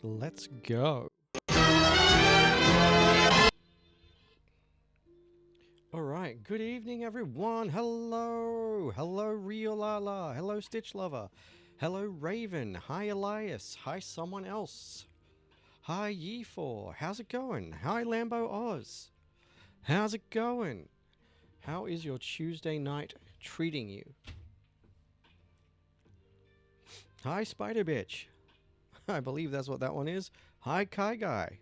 Let's go. All right. Good evening, everyone. Hello. Hello, Rio Lala. Hello, Stitch Lover. Hello, Raven. Hi, Elias. Hi, someone else. Hi, Ye4. How's it going? Hi, Lambo Oz. How's it going? How is your Tuesday night treating you? Hi, Spider Bitch. I believe that's what that one is. Hi, Kai Guy.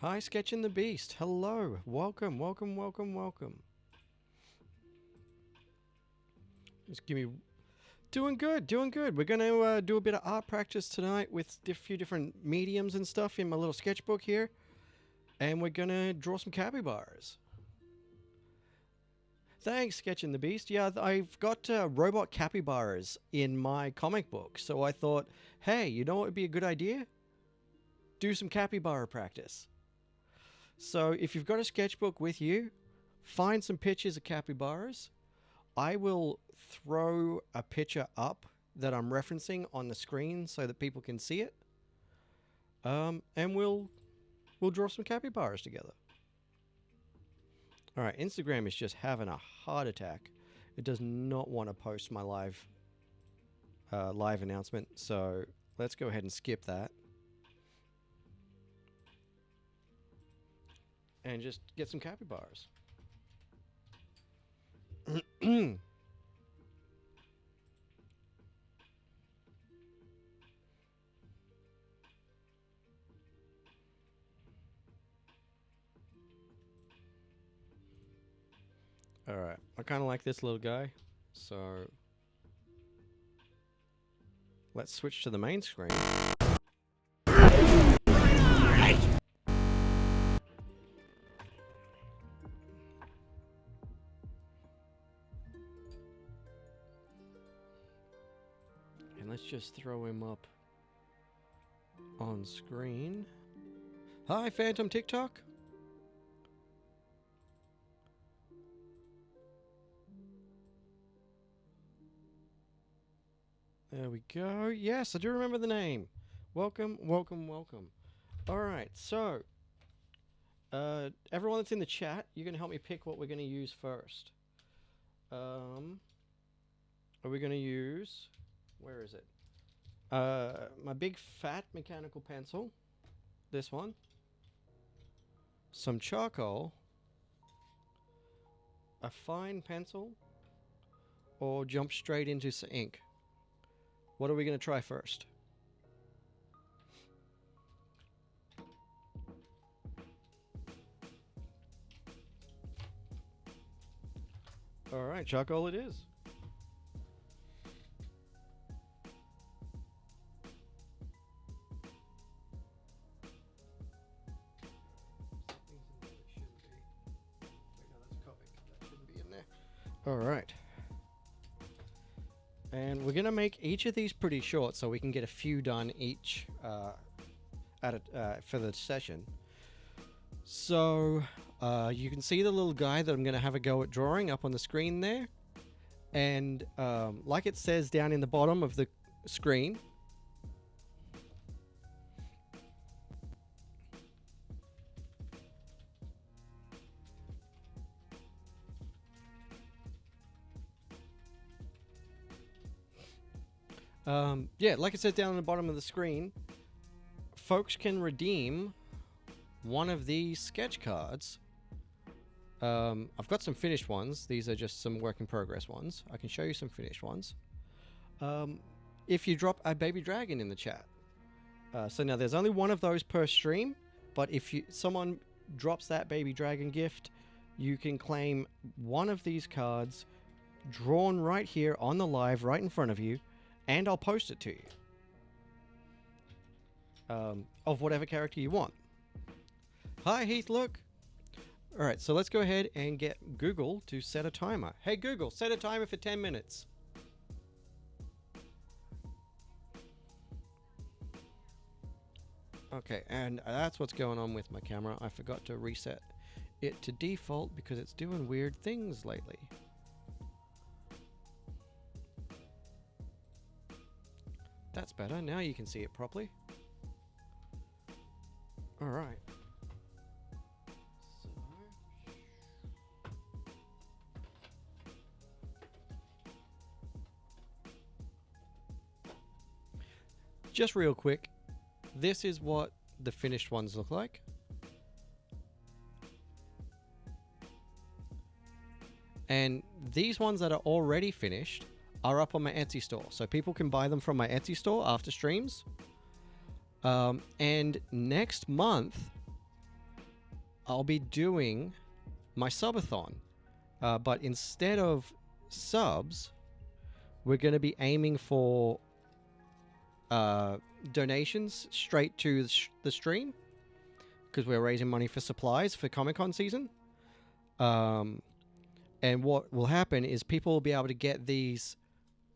Hi, Sketching the Beast. Hello. Welcome, welcome, welcome, welcome. Just give me... Doing good, doing good. We're going to do a bit of art practice tonight with a few different mediums and stuff in my little sketchbook here. And we're going to draw some capybaras. Thanks, Sketching the Beast. Yeah, I've got robot capybaras in my comic book. So I thought, hey, you know what would be a good idea? Do some capybara practice. So if you've got a sketchbook with you, find some pictures of capybaras. I will throw a picture up that I'm referencing on the screen so that people can see it. And we'll draw some capybaras together. All right, Instagram is just having a heart attack. It does not want to post my live announcement, so let's go ahead and skip that. And just get some capybaras. Alright, I kind of like this little guy, so let's switch to the main screen. And let's just throw him up on screen. Hi, Phantom TikTok. There we go. Yes, I do remember the name. Welcome, welcome, welcome. All right, so everyone that's in the chat, you're going to help me pick what we're going to use first. Are we going to use... Where is it? My big fat mechanical pencil. This one. Some charcoal. A fine pencil. Or jump straight into some ink. What are we going to try first? Alright, charcoal it is. Alright. And we're going to make each of these pretty short so we can get a few done each for the session. So you can see the little guy that I'm going to have a go at drawing up on the screen there. And like it says down in the bottom of the screen, yeah, like it says down on the bottom of the screen, folks can redeem one of these sketch cards. I've got some finished ones. These are just some work in progress ones. I can show you some finished ones. If you drop a baby dragon in the chat. So now there's only one of those per stream, but if someone drops that baby dragon gift, you can claim one of these cards drawn right here on the live, right in front of you, and I'll post it to you. Of whatever character you want. Hi, Heath, look. Alright, so let's go ahead and get Google to set a timer. Hey, Google, set a timer for 10 minutes. Okay, and that's what's going on with my camera. I forgot to reset it to default because it's doing weird things lately. That's better. Now you can see it properly. All right. So just real quick, this is what the finished ones look like. And these ones that are already finished are up on my Etsy store. So people can buy them from my Etsy store after streams. And next month, I'll be doing my subathon. But instead of subs, we're going to be aiming for donations straight to the stream, because we're raising money for supplies for Comic-Con season. And what will happen is people will be able to get these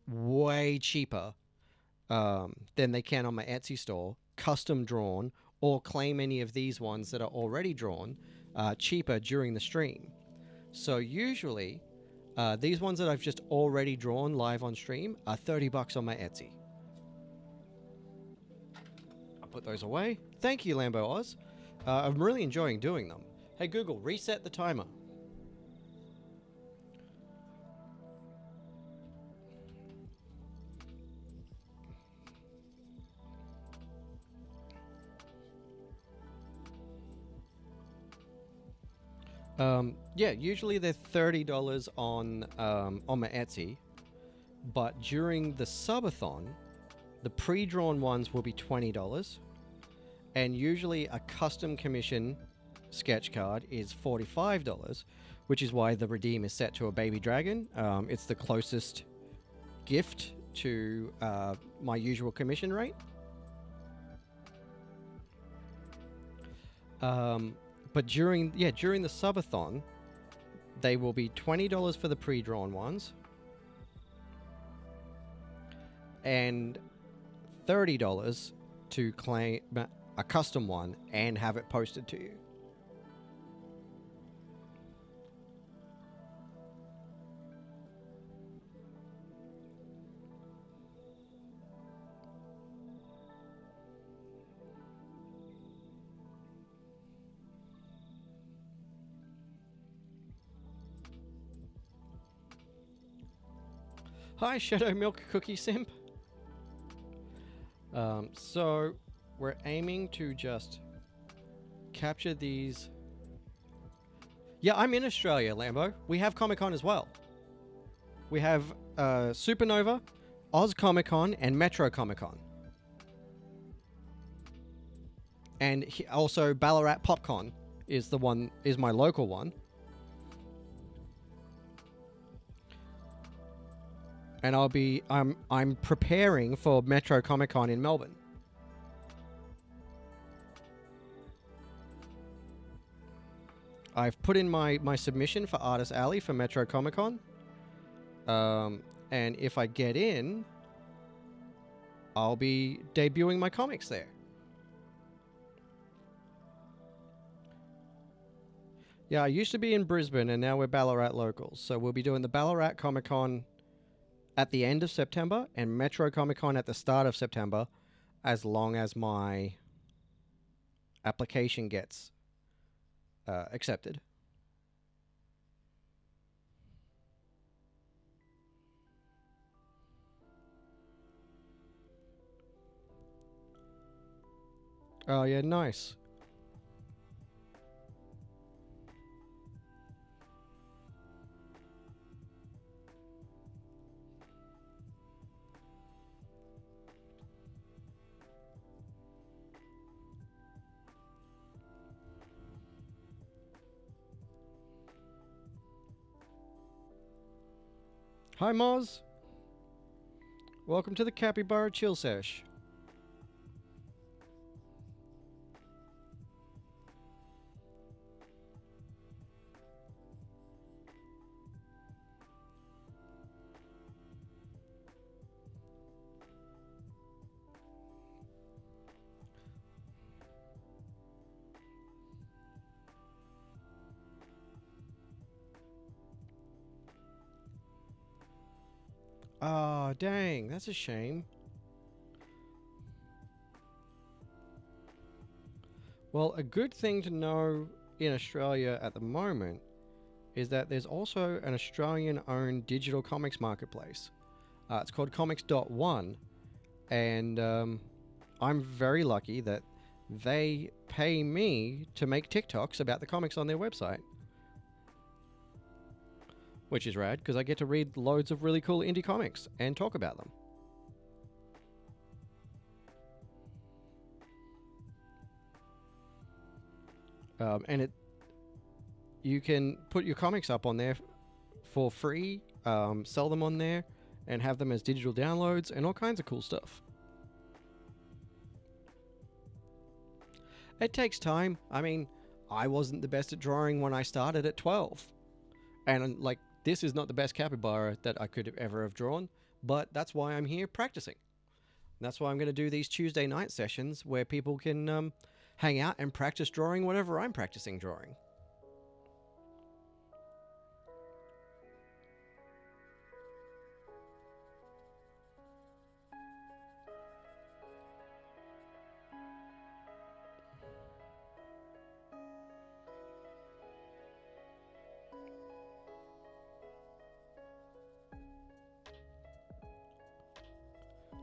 way cheaper than they can on my Etsy store, custom drawn, or claim any of these ones that are already drawn cheaper during the stream. So usually, these ones that I've just already drawn live on stream are $30 on my Etsy. I'll put those away. Thank you, Lambo Oz. I'm really enjoying doing them. Hey Google, reset the timer. Yeah, usually they're $30 on my Etsy, but during the subathon, the pre-drawn ones will be $20, and usually a custom commission sketch card is $45, which is why the redeem is set to a baby dragon. It's the closest gift to my usual commission rate. But during the subathon, they will be $20 for the pre-drawn ones and $30 to claim a custom one and have it posted to you. Hi, Shadow Milk Cookie Simp. So we're aiming to just capture these. Yeah, I'm in Australia, Lambo. We have Comic-Con as well. We have Supernova, Oz Comic-Con, and Metro Comic-Con. And also Ballarat PopCon is my local one. And I'm preparing for Metro Comic-Con in Melbourne. I've put in my submission for Artist Alley for Metro Comic-Con. And if I get in, I'll be debuting my comics there. Yeah, I used to be in Brisbane, and now we're Ballarat locals. So we'll be doing the Ballarat Comic-Con at the end of September and Metro Comic-Con at the start of September, as long as my application gets accepted. Oh yeah, nice. Hi, Moz. Welcome to the Capybara Chill Sesh. Oh, dang. That's a shame. Well, a good thing to know in Australia at the moment is that there's also an Australian-owned digital comics marketplace. It's called Comics.one, and I'm very lucky that they pay me to make TikToks about the comics on their website. Which is rad, because I get to read loads of really cool indie comics and talk about them. And you can put your comics up on there for free, sell them on there, and have them as digital downloads and all kinds of cool stuff. It takes time. I mean, I wasn't the best at drawing when I started at 12. And like, this is not the best capybara that I could ever have drawn, but that's why I'm here practicing. That's why I'm going to do these Tuesday night sessions where people can hang out and practice drawing whatever I'm practicing drawing.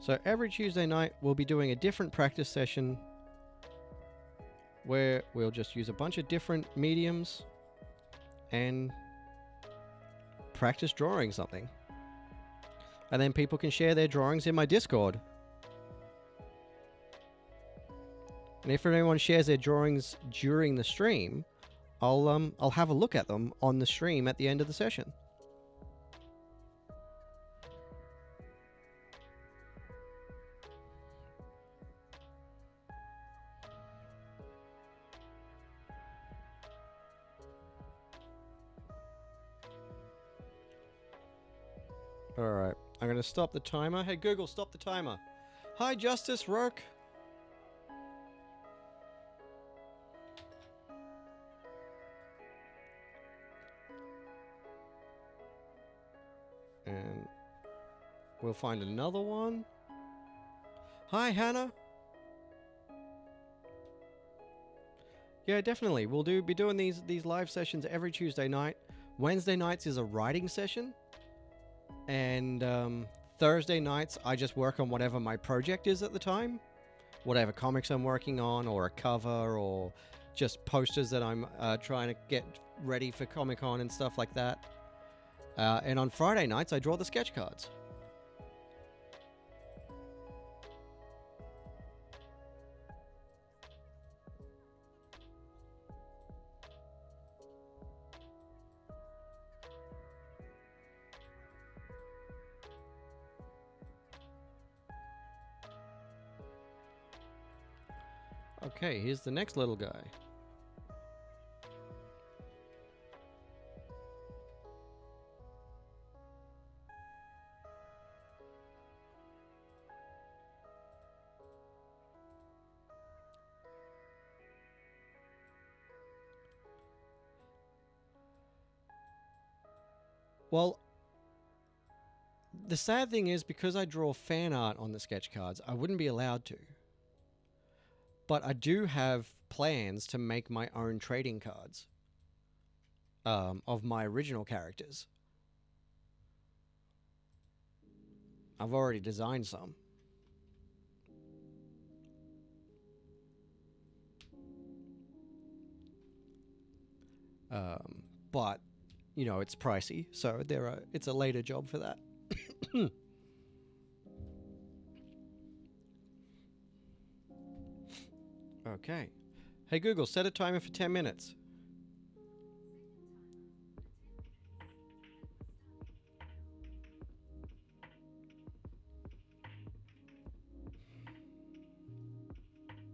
So every Tuesday night we'll be doing a different practice session where we'll just use a bunch of different mediums and practice drawing something. And then people can share their drawings in my Discord. And if anyone shares their drawings during the stream, I'll have a look at them on the stream at the end of the session. Alright, I'm gonna stop the timer. Hey Google, stop the timer. Hi Justice Rourke. And we'll find another one. Hi Hannah. Yeah, definitely. We'll be doing these live sessions every Tuesday night. Wednesday nights is a writing session. And Thursday nights, I just work on whatever my project is at the time. Whatever comics I'm working on, or a cover, or just posters that I'm trying to get ready for Comic-Con and stuff like that. And on Friday nights, I draw the sketch cards. Okay, here's the next little guy. Well, the sad thing is, because I draw fan art on the sketch cards, I wouldn't be allowed to. But I do have plans to make my own trading cards of my original characters. I've already designed some. But, you know, it's pricey, so it's a later job for that. Okay. Hey Google, set a timer for 10 minutes.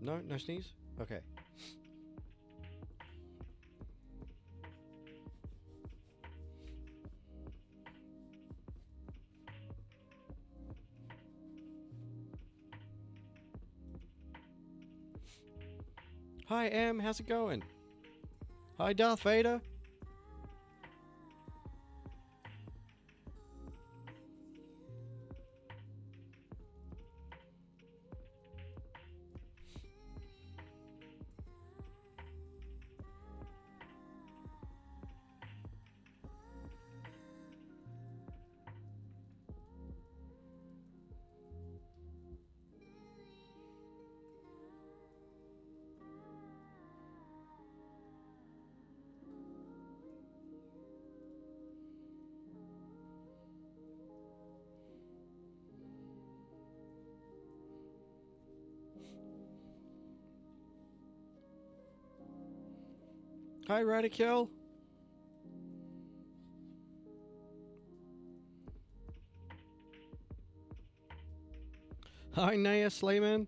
No? No sneeze? Okay. Hi, Em. How's it going? Hi, Darth Vader. Hi, Radical. Hi, Naya Slayman.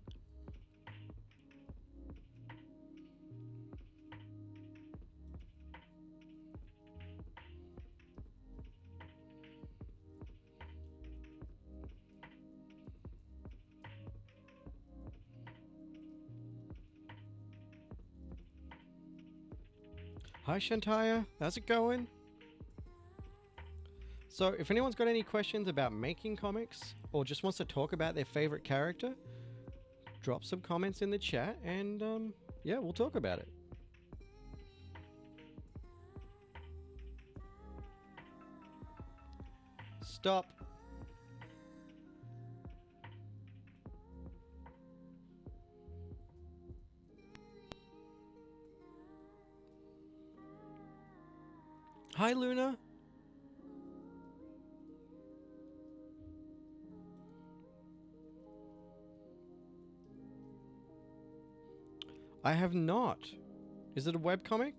Hi, Shantaya. How's it going? So, if anyone's got any questions about making comics or just wants to talk about their favorite character, drop some comments in the chat and, yeah, we'll talk about it. Stop. Hi, Luna. I have not. Is it a webcomic?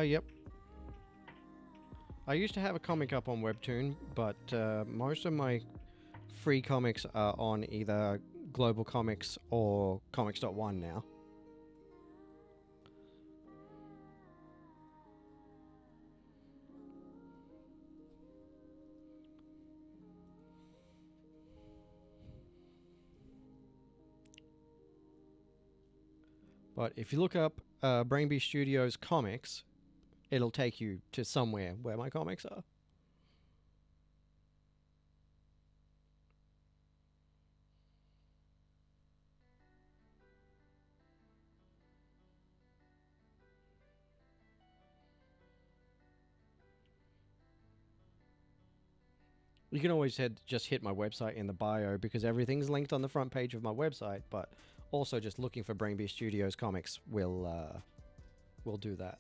Yep. I used to have a comic up on Webtoon, but most of my free comics are on either Global Comics or Comics.one now. But if you look up Brainbee Studios comics, it'll take you to somewhere where my comics are. You can always just hit my website in the bio because everything's linked on the front page of my website. But also just looking for Brainbee Studios comics will do that.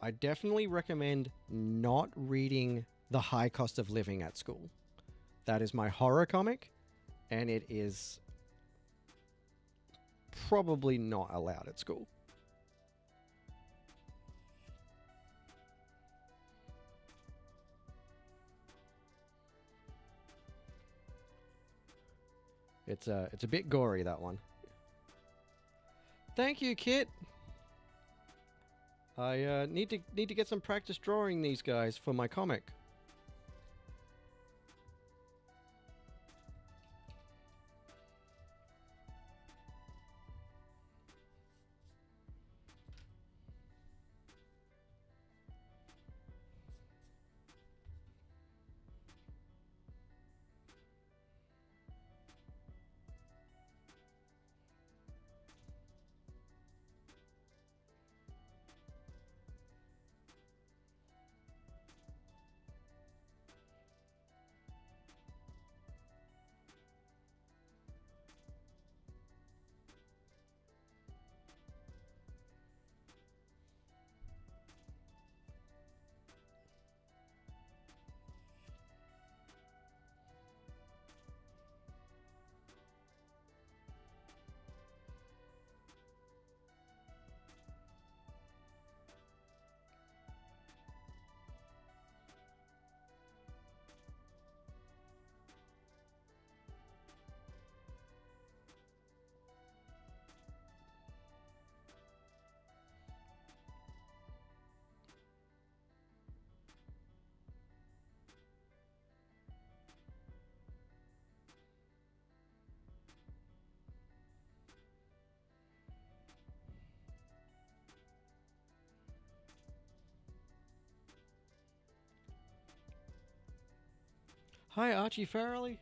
I definitely recommend not reading The High Cost of Living at School. That is my horror comic, and it is probably not allowed at school. It's a bit gory, that one. Thank you, Kit. I need to get some practice drawing these guys for my comic. Hi, Archie Farrelly.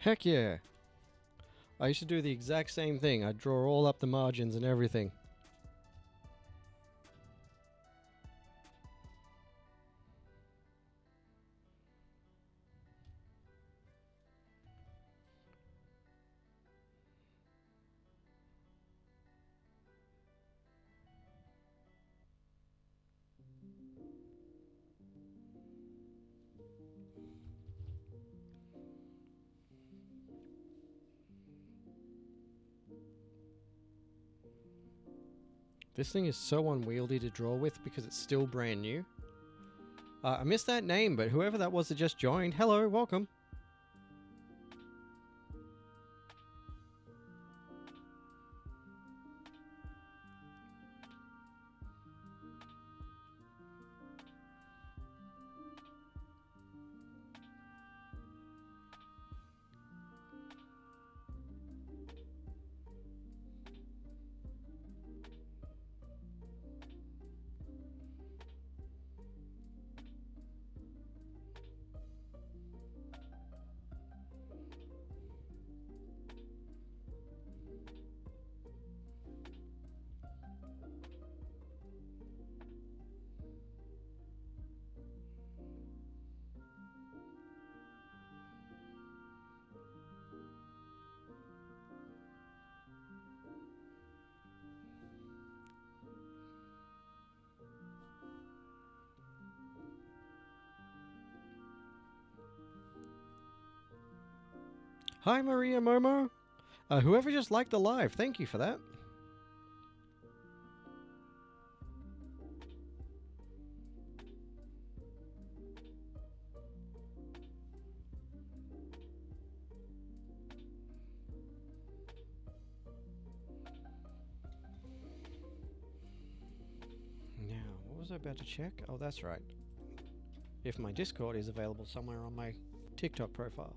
Heck yeah. I used to do the exact same thing. I'd draw all up the margins and everything. This thing is so unwieldy to draw with because it's still brand new. I missed that name, but whoever that was that just joined, hello, welcome. Hi, Maria Momo. Whoever just liked the live, thank you for that. Now, what was I about to check? Oh, that's right. If my Discord is available somewhere on my TikTok profile.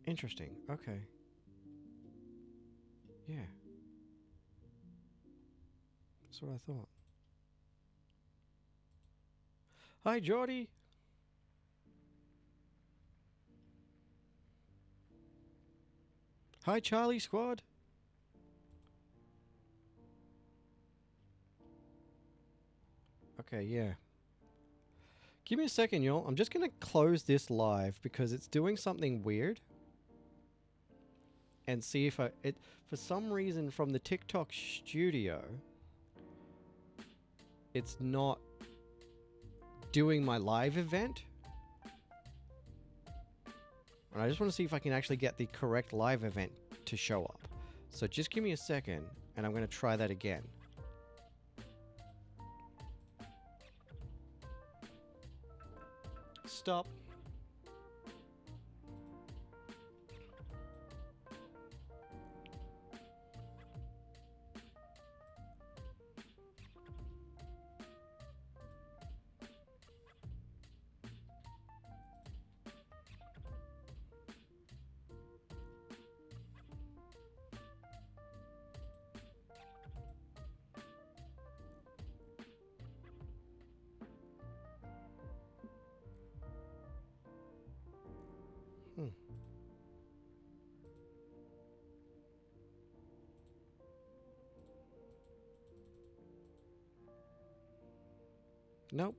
Interesting. Okay. Yeah. That's what I thought. Hi, Geordie. Hi, Charlie Squad. Okay, yeah. Give me a second, y'all. I'm just going to close this live because it's doing something weird. And see if for some reason from the TikTok studio, it's not doing my live event. And I just want to see if I can actually get the correct live event to show up. So just give me a second and I'm going to try that again. Stop. Nope.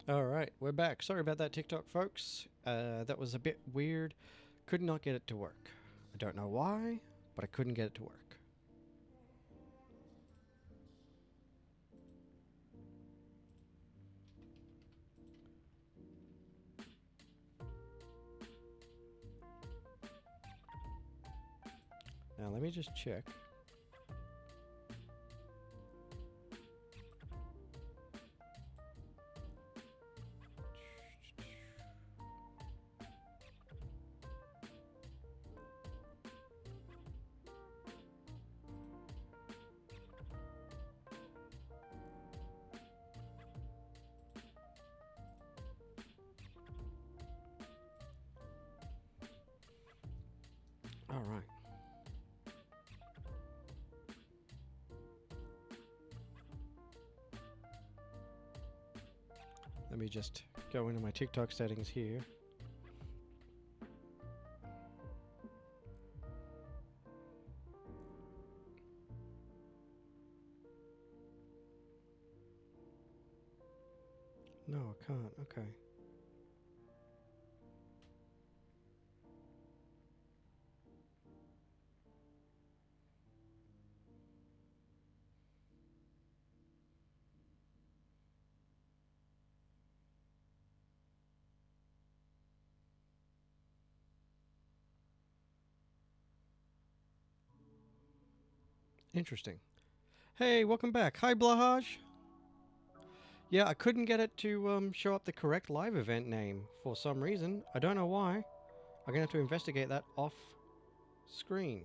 All right, we're back. Sorry about that, TikTok folks. That was a bit weird. Could not get it to work. I don't know why, but I couldn't get it to work. Now let me just check. Let me just go into my TikTok settings here. No, I can't. Okay. Interesting. Hey, welcome back. Hi, Blahaj. Yeah, I couldn't get it to show up the correct live event name for some reason. I don't know why. I'm going to have to investigate that off screen.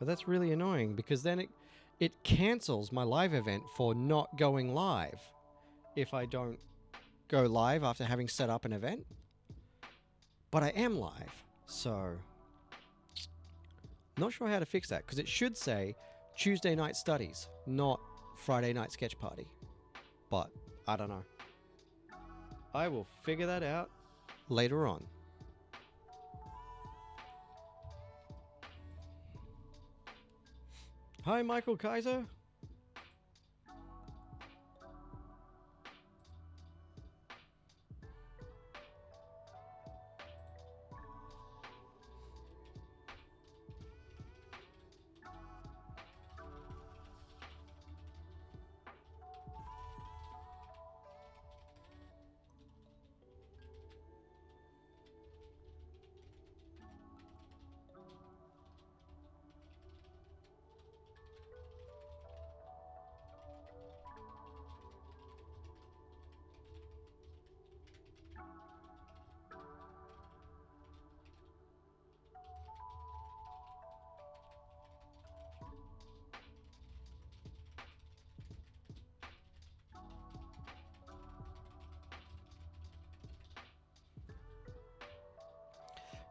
But that's really annoying because then it cancels my live event for not going live if I don't go live after having set up an event. But I am live, so not sure how to fix that because it should say Tuesday night studies, not Friday night sketch party. But I don't know. I will figure that out later on. Hi, Michael Kaiser.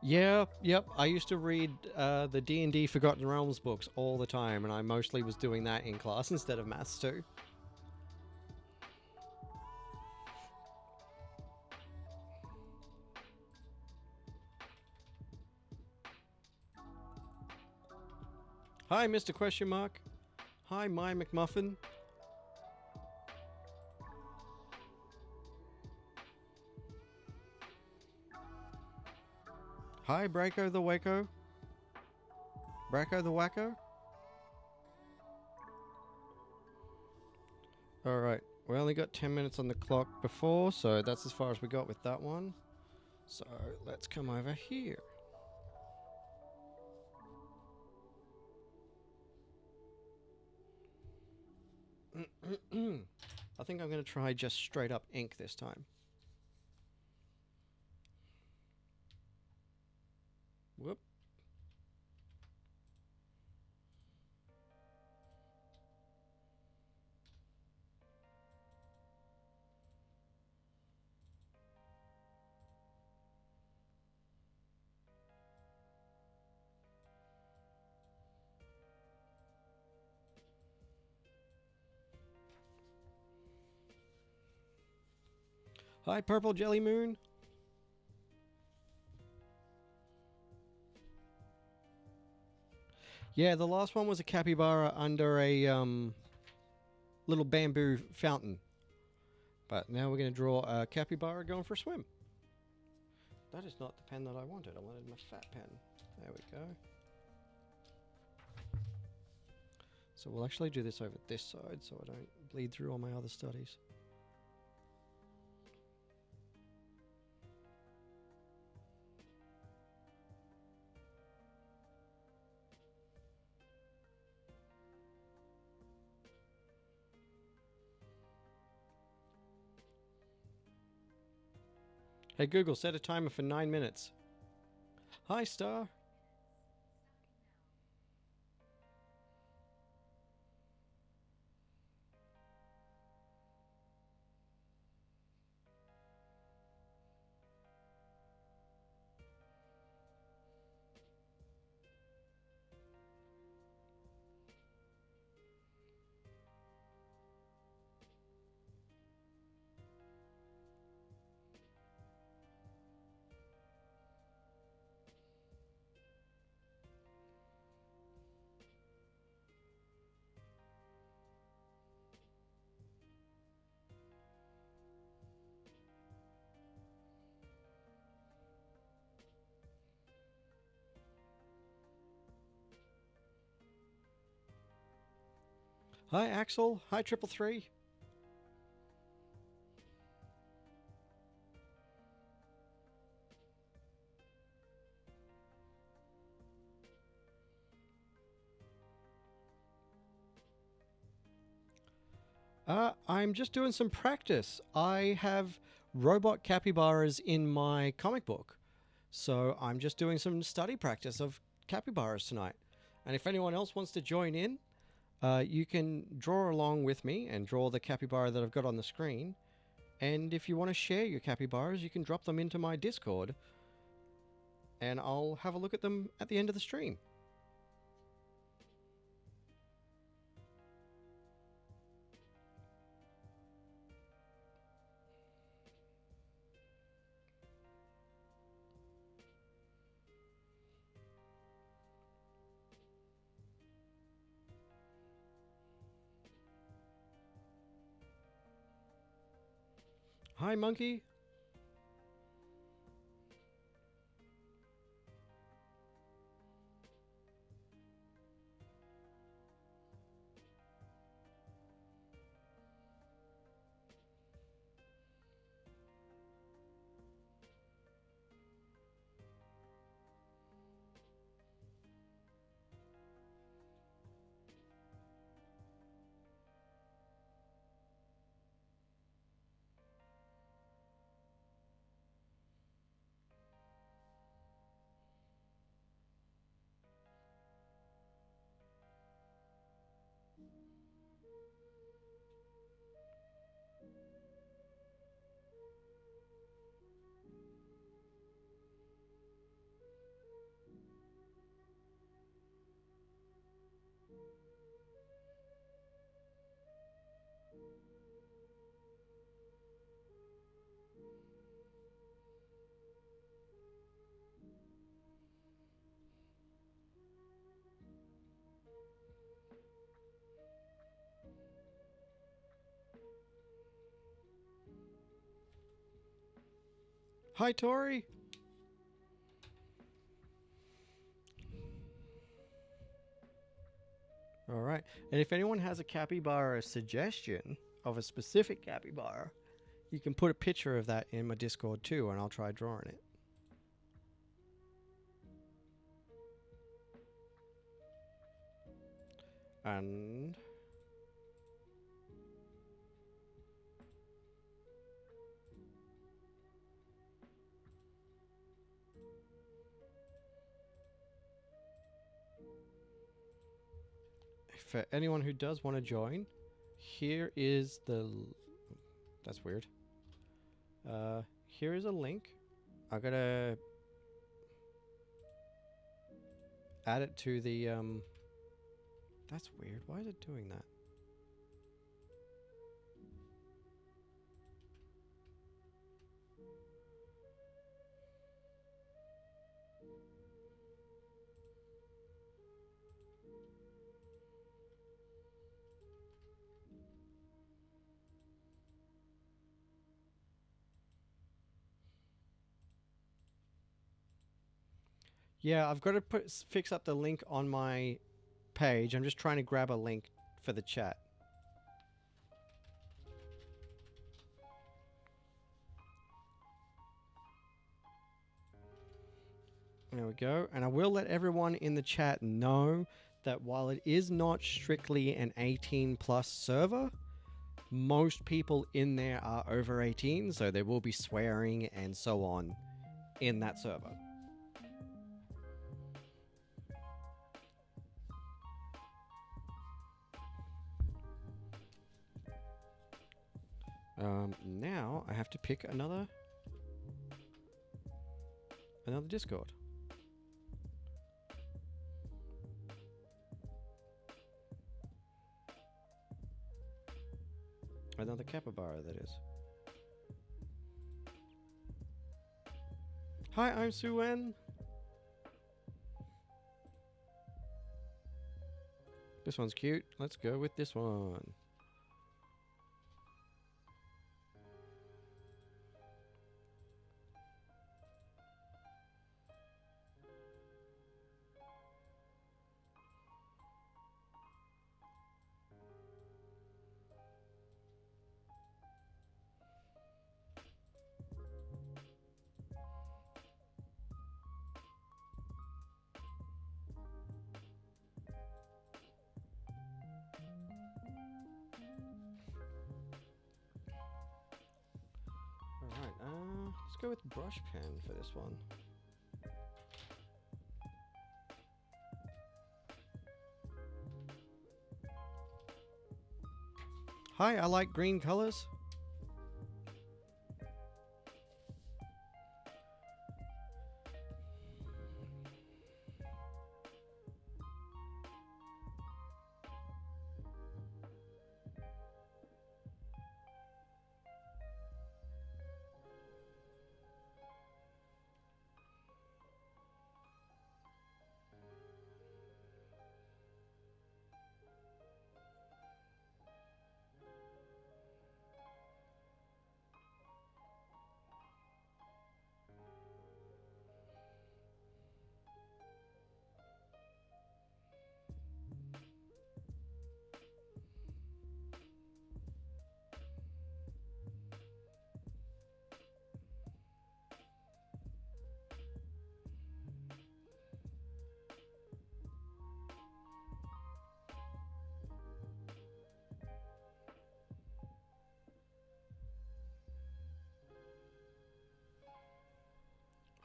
Yeah, yep. I used to read the D&D Forgotten Realms books all the time, and I mostly was doing that in class instead of maths too. Hi, Mr. Question Mark. Hi, My McMuffin. Hi, Braco the Waco. Braco the Wacko. Alright, we only got 10 minutes on the clock before, so that's as far as we got with that one. So let's come over here. I think I'm going to try just straight up ink this time. Whoop. Hi, Purple Jelly Moon. Yeah, the last one was a capybara under a little bamboo fountain. But now we're going to draw a capybara going for a swim. That is not the pen that I wanted. I wanted my fat pen. There we go. So we'll actually do this over this side so I don't bleed through all my other studies. Hey Google, set a timer for 9 minutes. Hi Star. Hi, Axel. Hi, Triple Three. I'm just doing some practice. I have robot capybaras in my comic book. So I'm just doing some study practice of capybaras tonight. And if anyone else wants to join in, you can draw along with me and draw the capybara that I've got on the screen. And if you want to share your capybaras, you can drop them into my Discord. And I'll have a look at them at the end of the stream. Hi, Monkey. Hi, Tori. All right. And if anyone has a capybara suggestion of a specific capybara, you can put a picture of that in my Discord too, and I'll try drawing it. And for anyone who does want to join, here is the. That's weird. Here is a link. I gotta add it to the. That's weird. Why is it doing that? Yeah, I've got to fix up the link on my page. I'm just trying to grab a link for the chat. There we go. And I will let everyone in the chat know that while it is not strictly an 18 plus server, most people in there are over 18, so there will be swearing and so on in that server. Now I have to pick another Discord. Another capybara, that is. Hi, I'm Suen. This one's cute. Let's go with this one. go with brush pen for this one. Hi, I like green colors.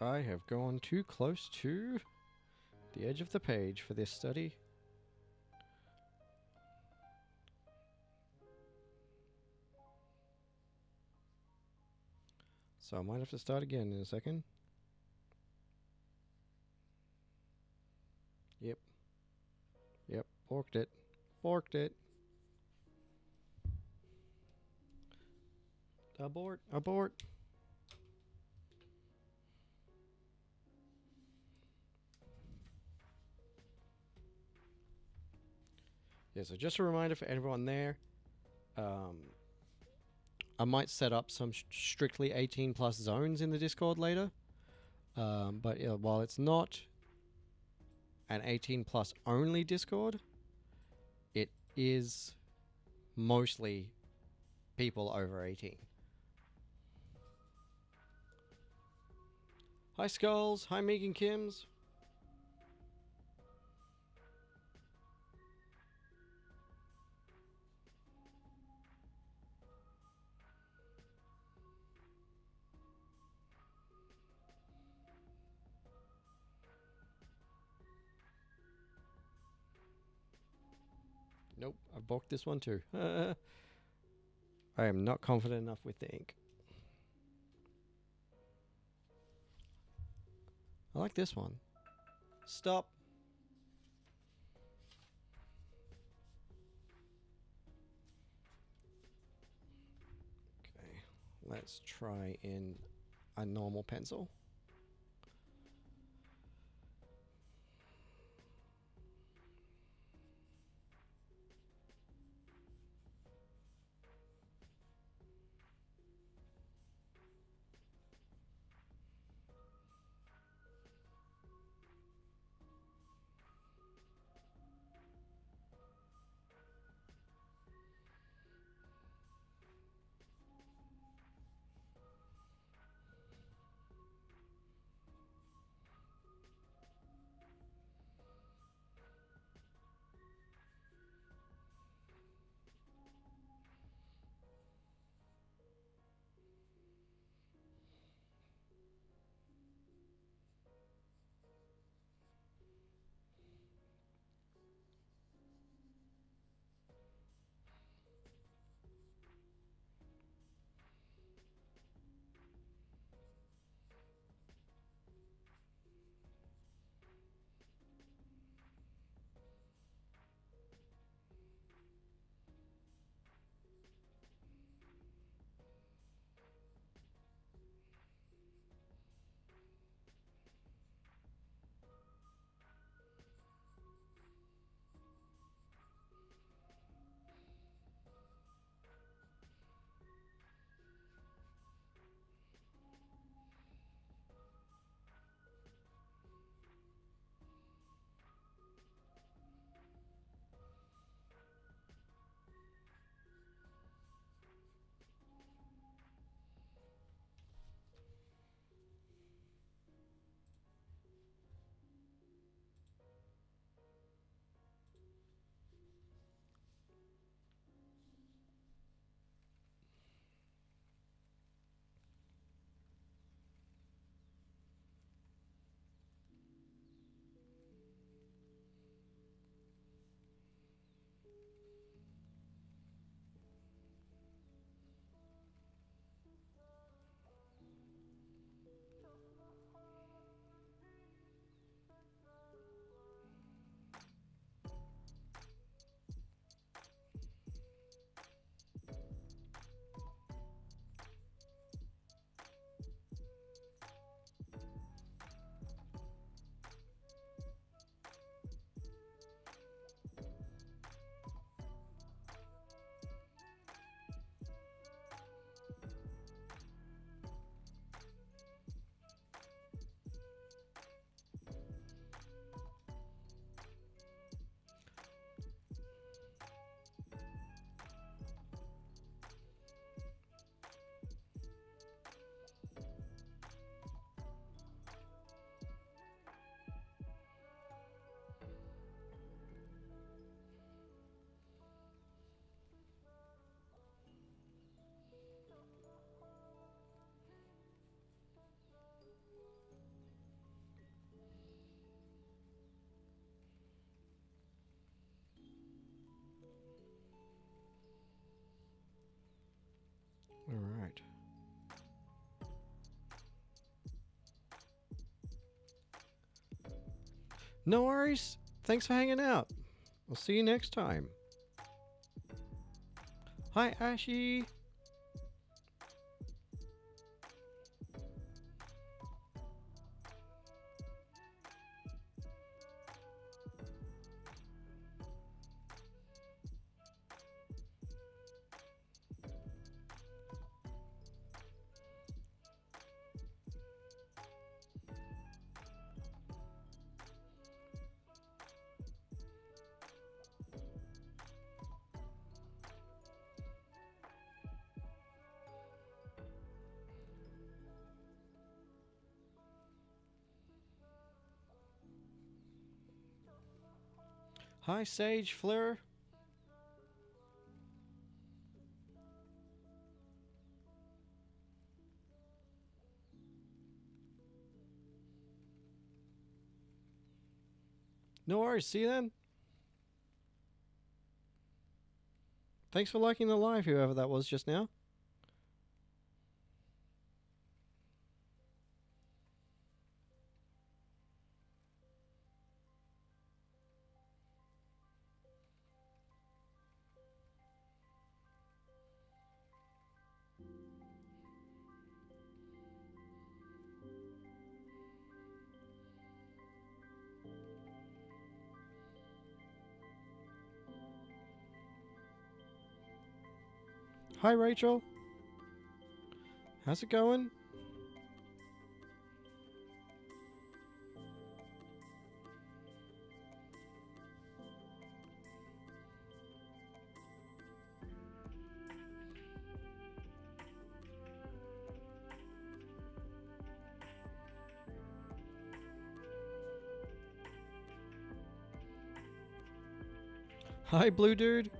I have gone too close to the edge of the page for this study. So I might have to start again in a second. Yep. Yep. Borked it. Borked it. Abort. Abort. Yeah, so just a reminder for everyone there. I might set up some strictly 18 plus zones in the Discord later. But while it's not an 18 plus only Discord, it is mostly people over 18. Hi Skulls, hi Megan Kims. Nope, I've balked this one too. I am not confident enough with the ink. I like this one. Stop. Okay, let's try in a normal pencil. No worries. Thanks for hanging out. I'll see you next time. Hi, Ashy. Hi, Sage Fleur. No worries. See you then. Thanks for liking the live, whoever that was just now. Hi, Rachel. How's it going? Hi, Blue Dude.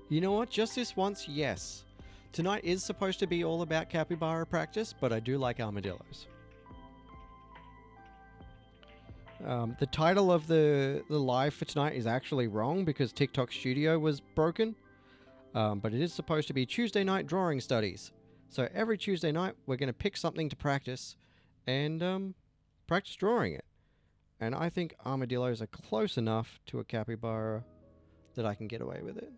You know what? Just this once, yes. Tonight is supposed to be all about capybara practice, but I do like armadillos. The title of the live for tonight is actually wrong because TikTok Studio was broken. But it is supposed to be Tuesday night drawing studies. So every Tuesday night, we're going to pick something to practice and practice drawing it. And I think armadillos are close enough to a capybara that I can get away with it.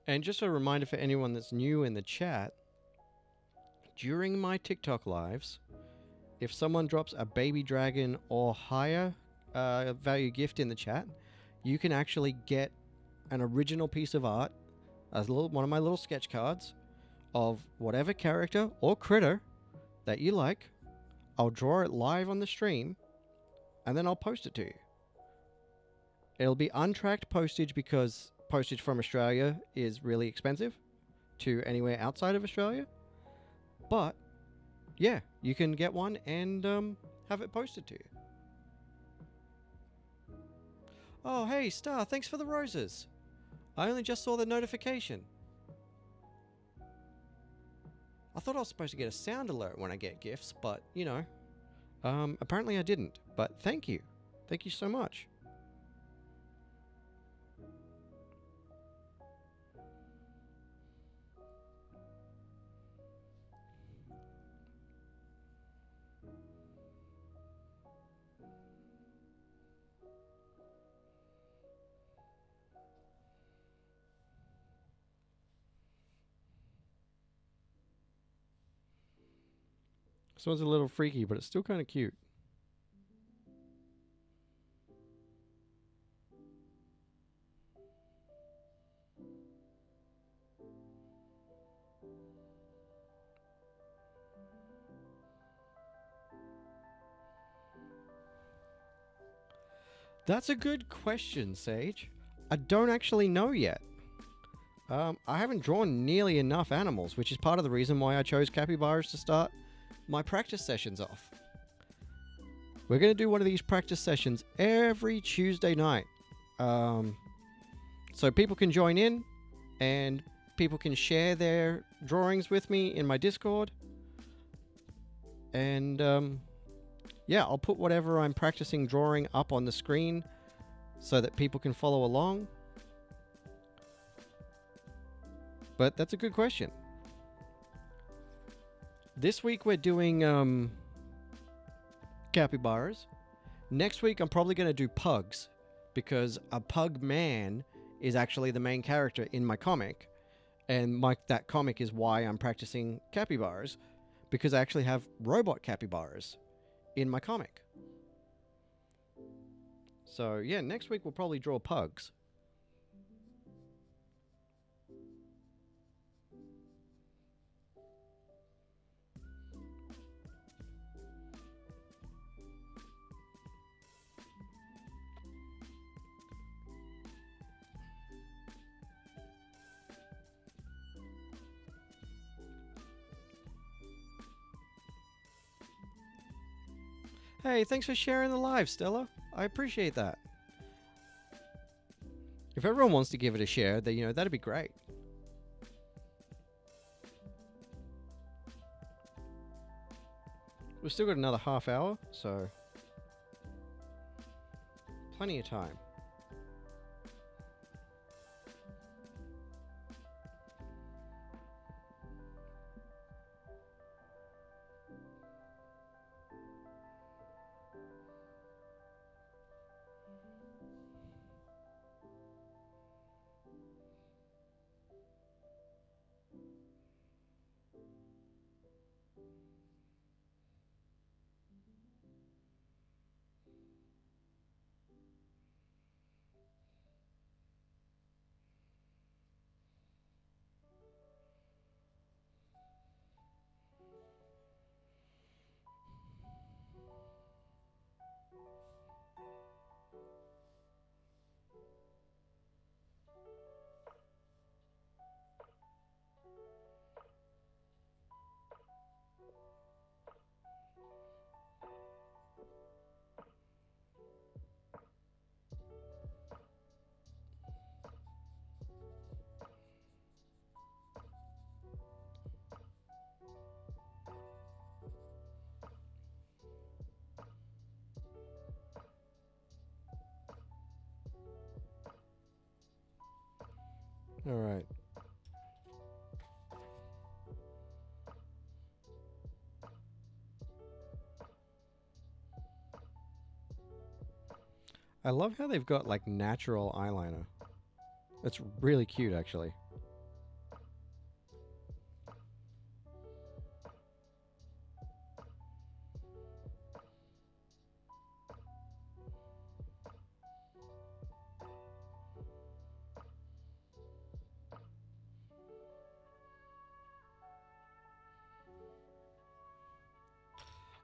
And just a reminder for anyone that's new in the chat, during my TikTok lives, if someone drops a baby dragon or higher value gift in the chat, you can actually get an original piece of art, one of my little sketch cards, of whatever character or critter that you like. I'll draw it live on the stream, and then I'll post it to you. It'll be untracked postage because postage from Australia is really expensive to anywhere outside of Australia. But yeah, you can get one and have it posted to you. Oh, hey, Star, thanks for the roses. I only just saw the notification. I thought I was supposed to get a sound alert when I get gifts, but, you know, apparently I didn't. But thank you. Thank you so much. This one's a little freaky, but it's still kind of cute. That's a good question, Sage. I don't actually know yet. I haven't drawn nearly enough animals, which is part of the reason why I chose capybaras to start my practice sessions off. We're going to do one of these practice sessions every Tuesday night. So people can join in and people can share their drawings with me in my Discord. And yeah, I'll put whatever I'm practicing drawing up on the screen so that people can follow along. But that's a good question. This week we're doing capybaras. Next week I'm probably going to do pugs, because a pug man is actually the main character in my comic. And that comic is why I'm practicing capybaras, because I actually have robot capybaras in my comic. So yeah, next week we'll probably draw pugs. Hey, thanks for sharing the live, Stella. I appreciate that. If everyone wants to give it a share, then that'd be great. We've still got another half hour, so plenty of time. All right. I love how they've got like natural eyeliner. That's really cute, actually.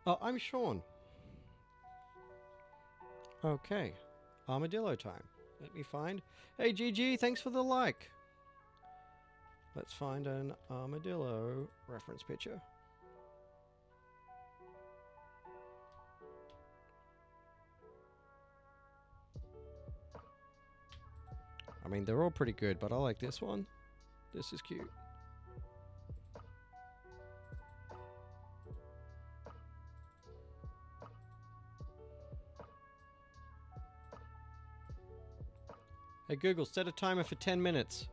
Oh, I'm Sean. Okay. Armadillo time. Let me find... Hey, GG, thanks for the like. Let's find an armadillo reference picture. I mean, they're all pretty good, but I like this one. This is cute. Hey Google, set a timer for 10 minutes.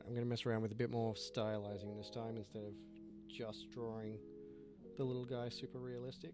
I'm going to mess around with a bit more stylizing this time instead of just drawing the little guy super realistic.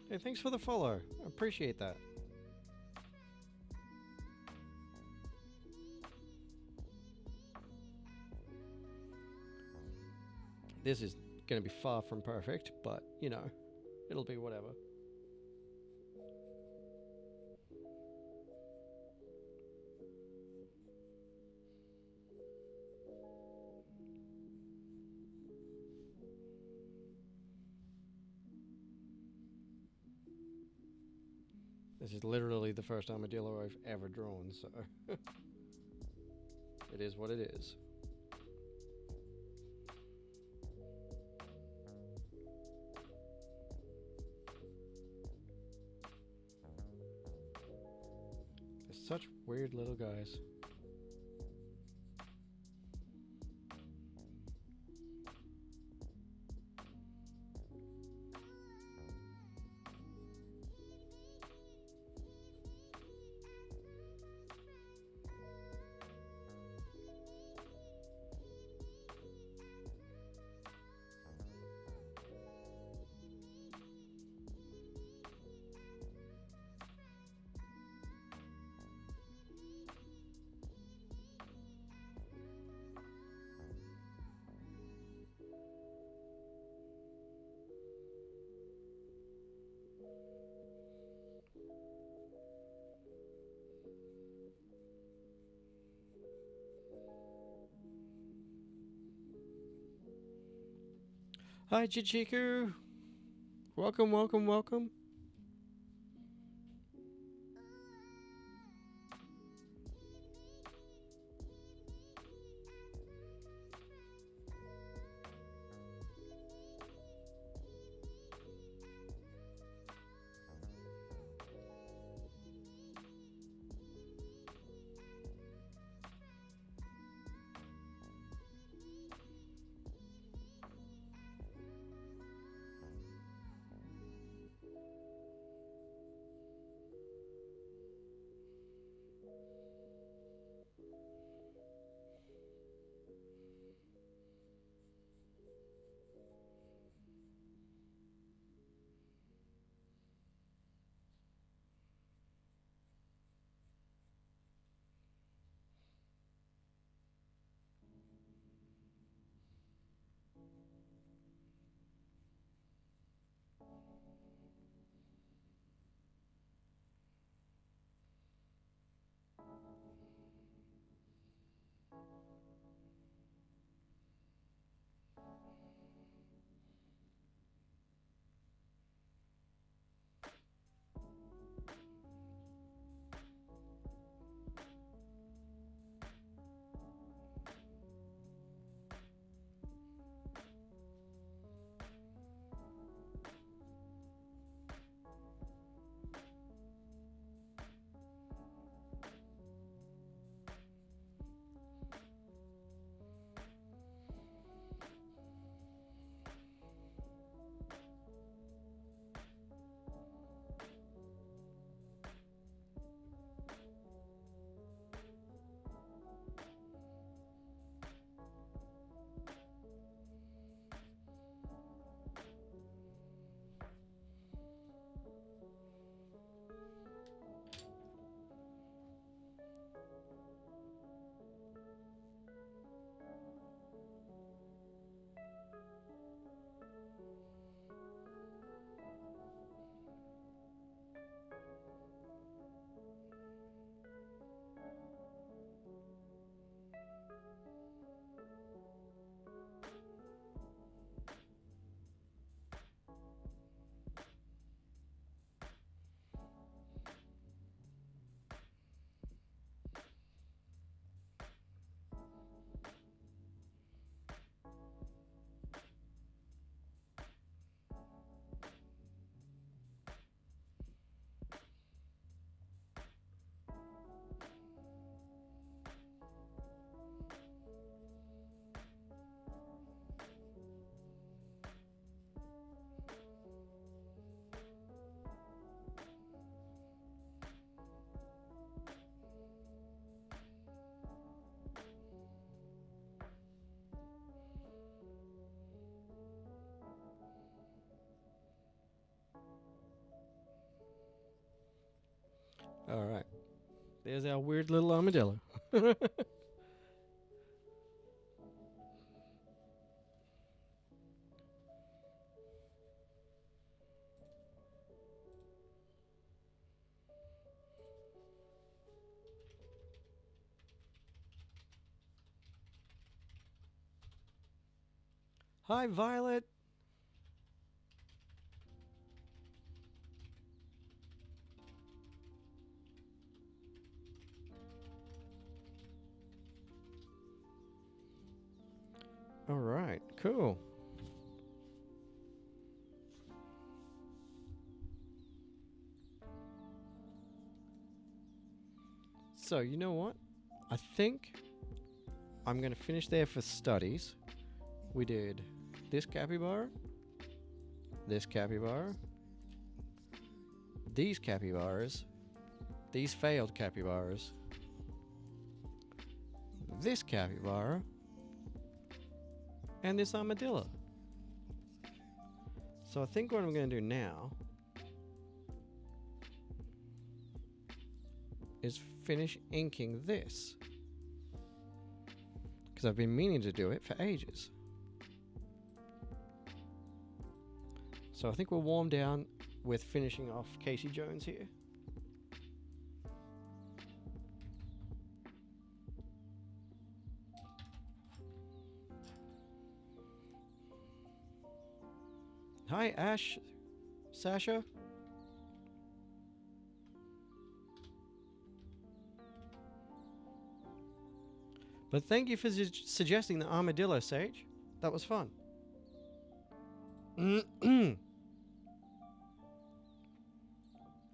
Hey, thanks for the follow. I appreciate that. This is going to be far from perfect, but, you know, it'll be whatever. This is literally the first armadillo I've ever drawn, so it is what it is. They're such weird little guys. Hi, Chichiku. Welcome, welcome, welcome. All right. There's our weird little armadillo. Hi, Violet. All right, cool. So, you know what? I think I'm going to finish there for studies. We did this capybara, this capybara, these capybaras, these failed capybaras, this capybara, and this armadillo. So I think what I'm going to do now is finish inking this, because I've been meaning to do it for ages. So I think we'll warm down with finishing off Casey Jones here. Hi, Ash, Sasha. But thank you for suggesting the armadillo, Sage. That was fun.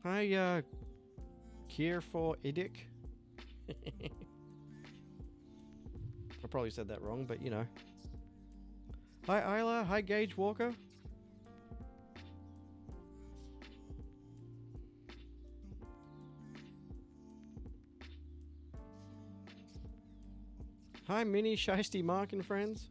Hi, Kier for Idik. I probably said that wrong, but you know. Hi, Isla. Hi, Gage Walker. Hi, Minnie, Shiesty, Mark, and friends.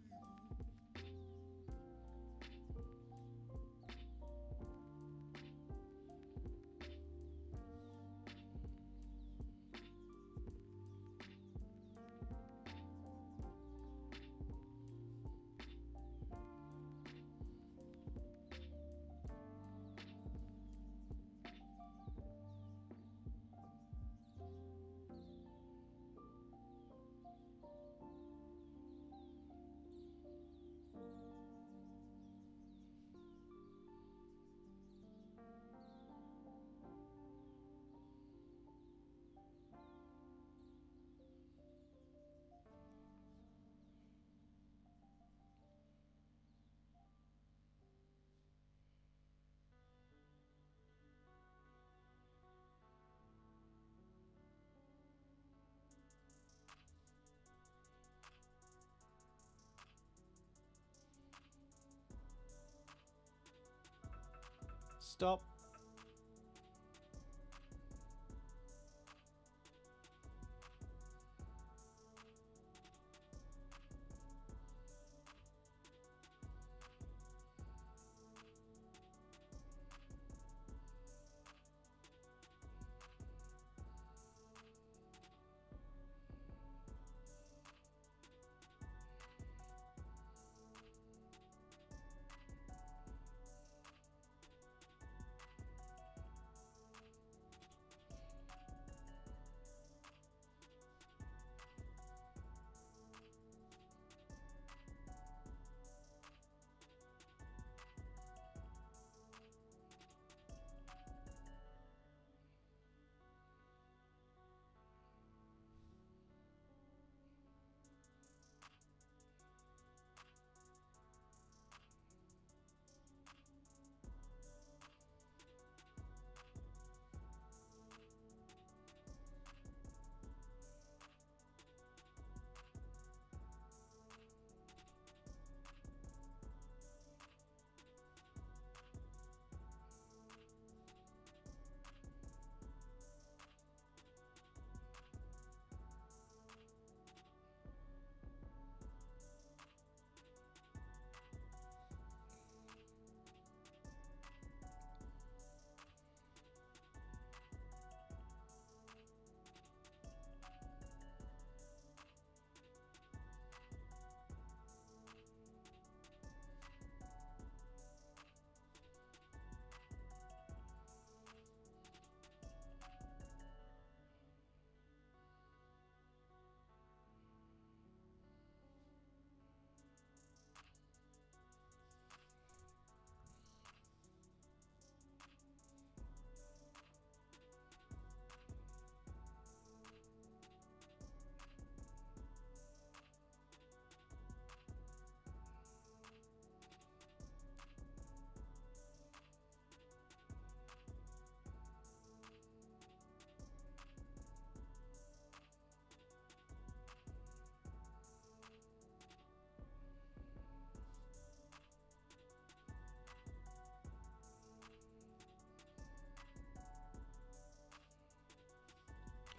Stop.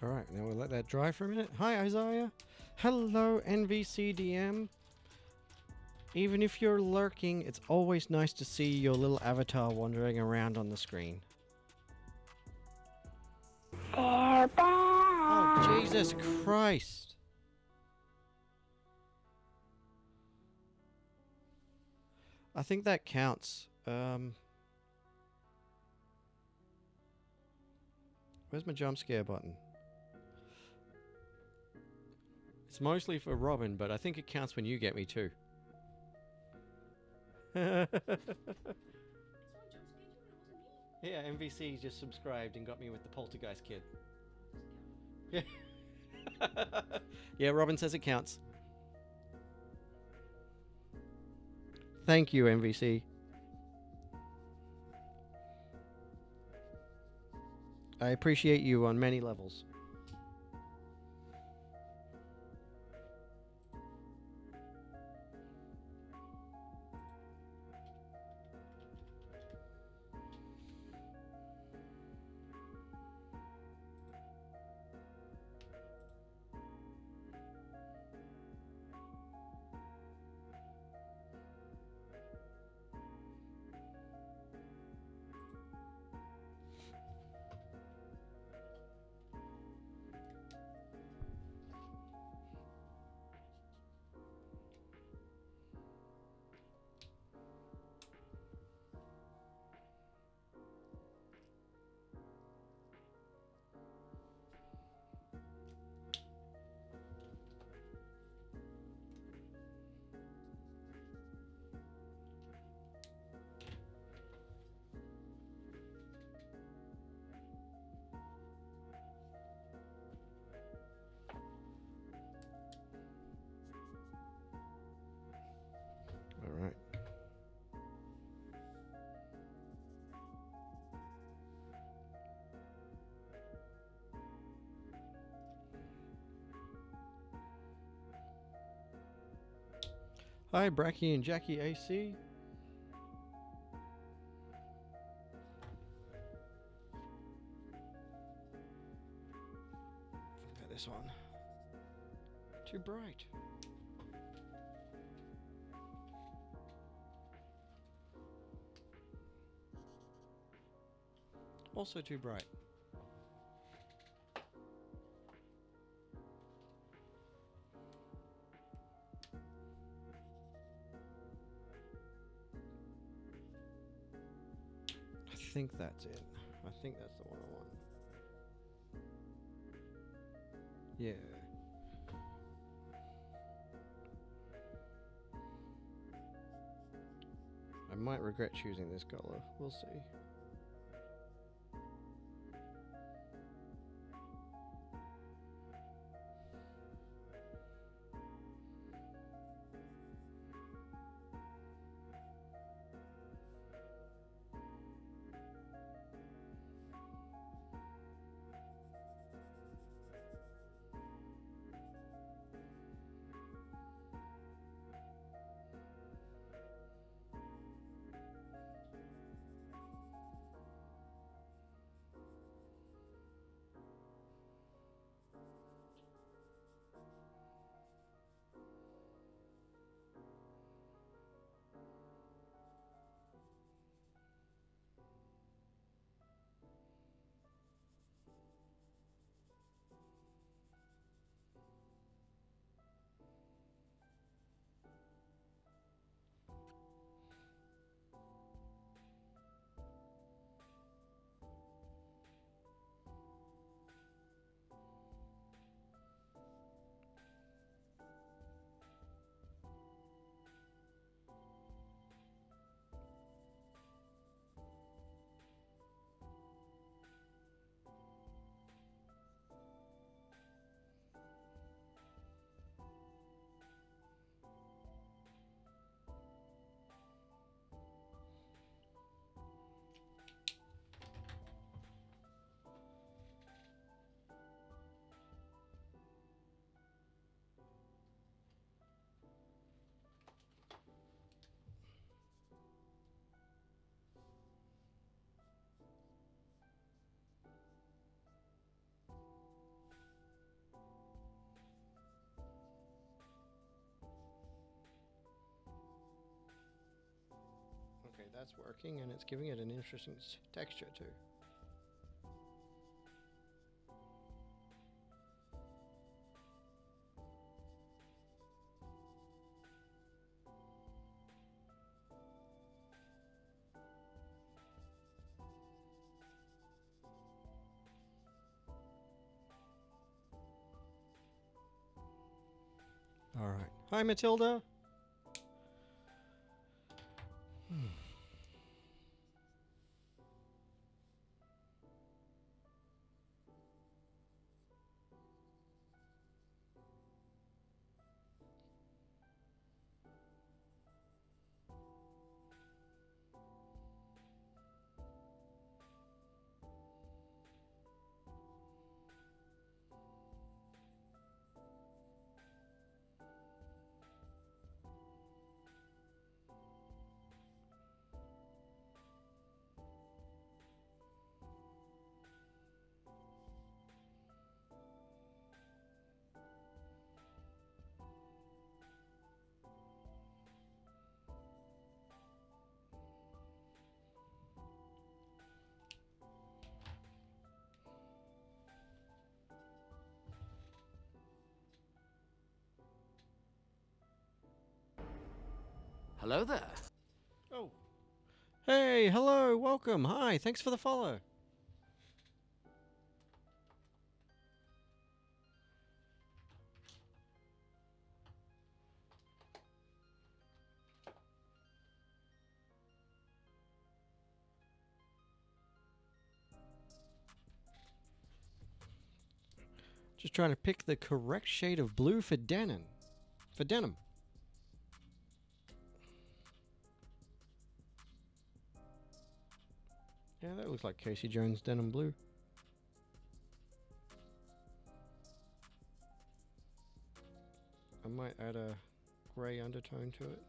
Alright, now we'll let that dry for a minute. Hi, Isaiah. Hello, NVCDM. Even if you're lurking, it's always nice to see your little avatar wandering around on the screen. Oh, Jesus Christ. I think that counts. Where's my jump scare button? It's mostly for Robin, but I think it counts when you get me too. Yeah, MVC just subscribed and got me with the Poltergeist kid. Yeah. Yeah, Robin says it counts. Thank you, MVC. I appreciate you on many levels. All right. Hi, Bracky and Jackie AC. Look at this one. Too bright. Also too bright. I think that's it. I think that's the one I want. Yeah. I might regret choosing this color. We'll see. that's working, and it's giving it an interesting texture too. All right. Hi, Matilda. Hello there. Oh. Hey, hello, welcome. Hi, thanks for the follow. Just trying to pick the correct shade of blue for denim. For denim. Yeah, that looks like Casey Jones denim blue. I might add a grey undertone to it.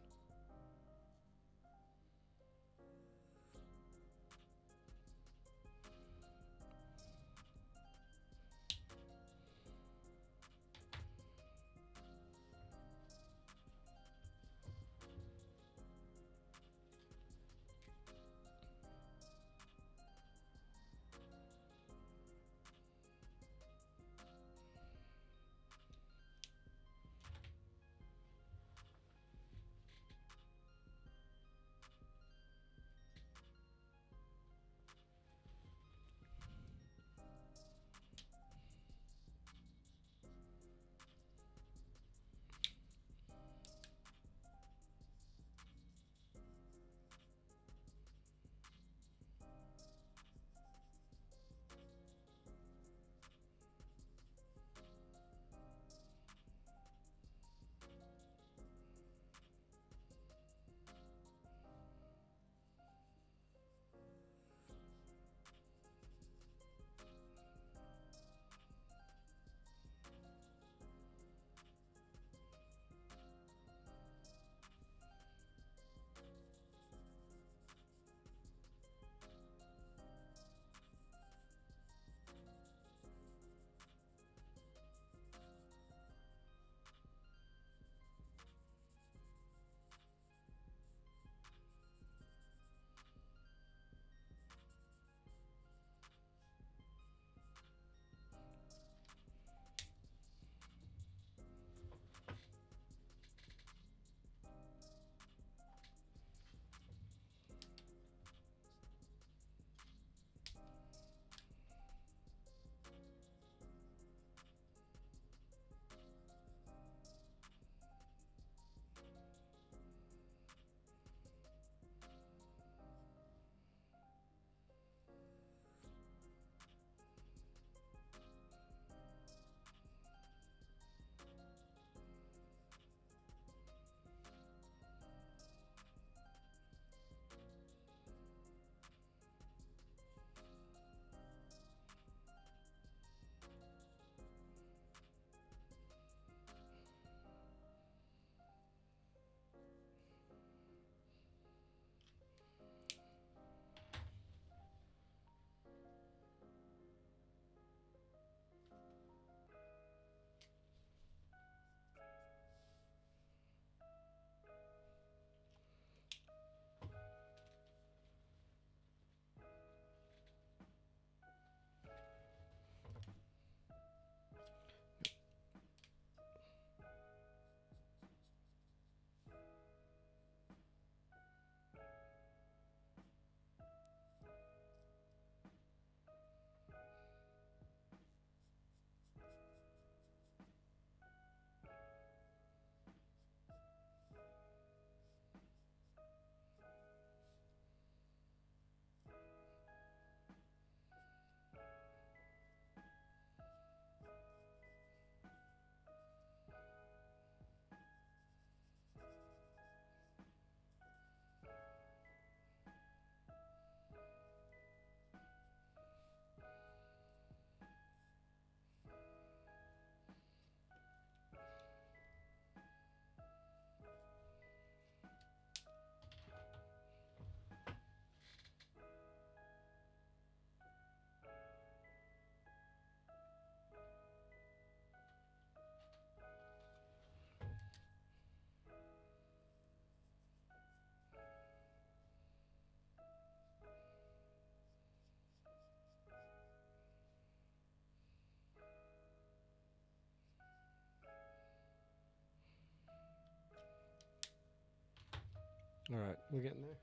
All right, we're getting there.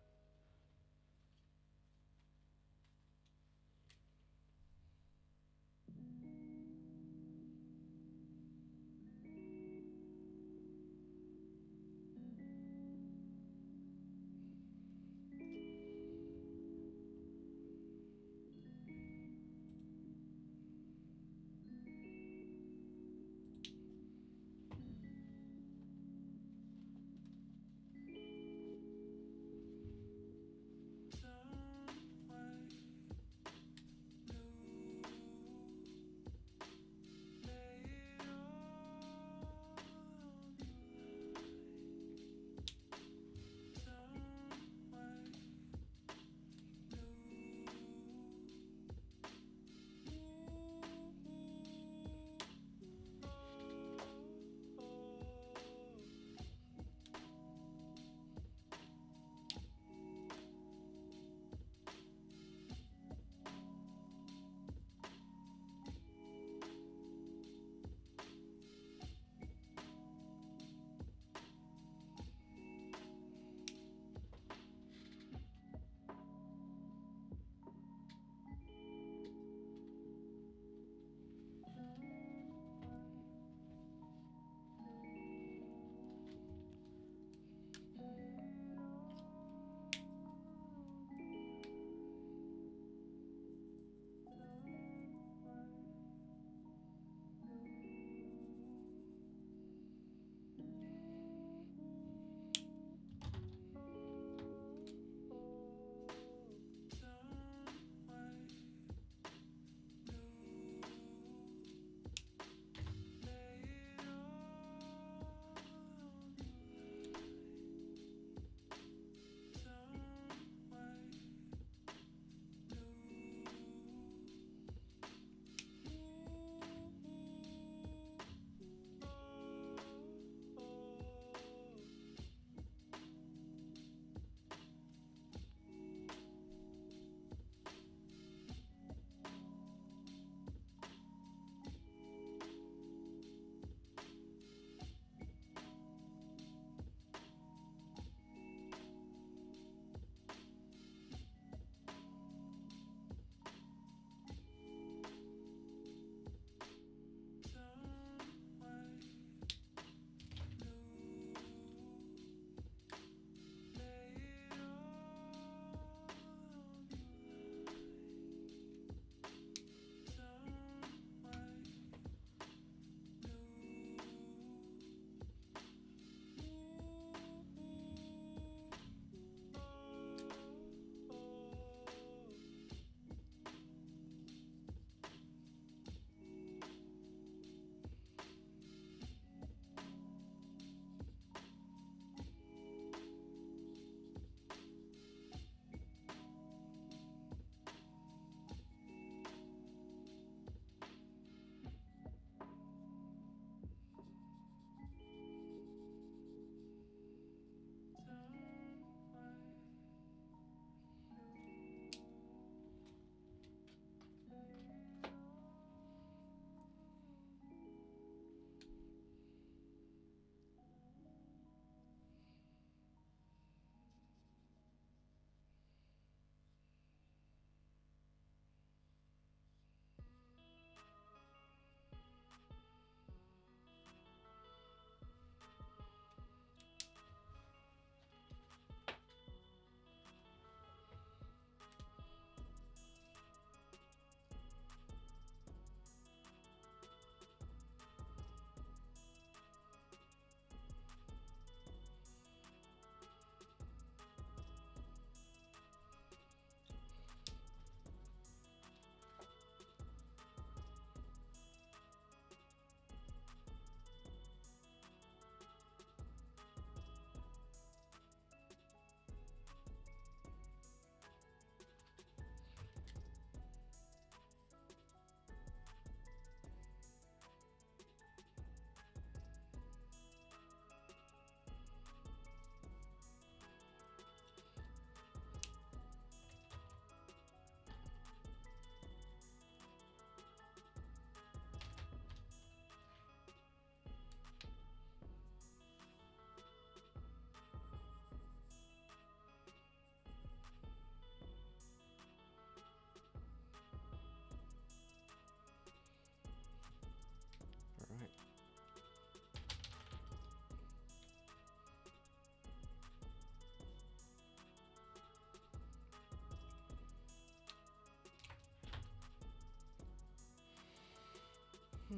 No,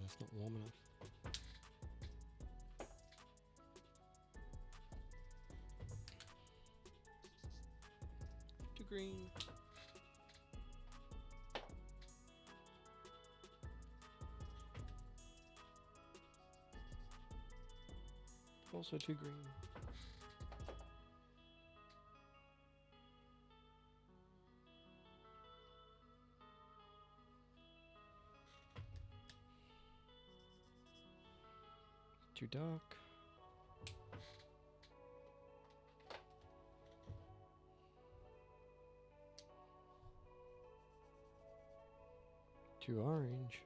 that's not warm enough. Too green. Also too green. Too dark. Too orange.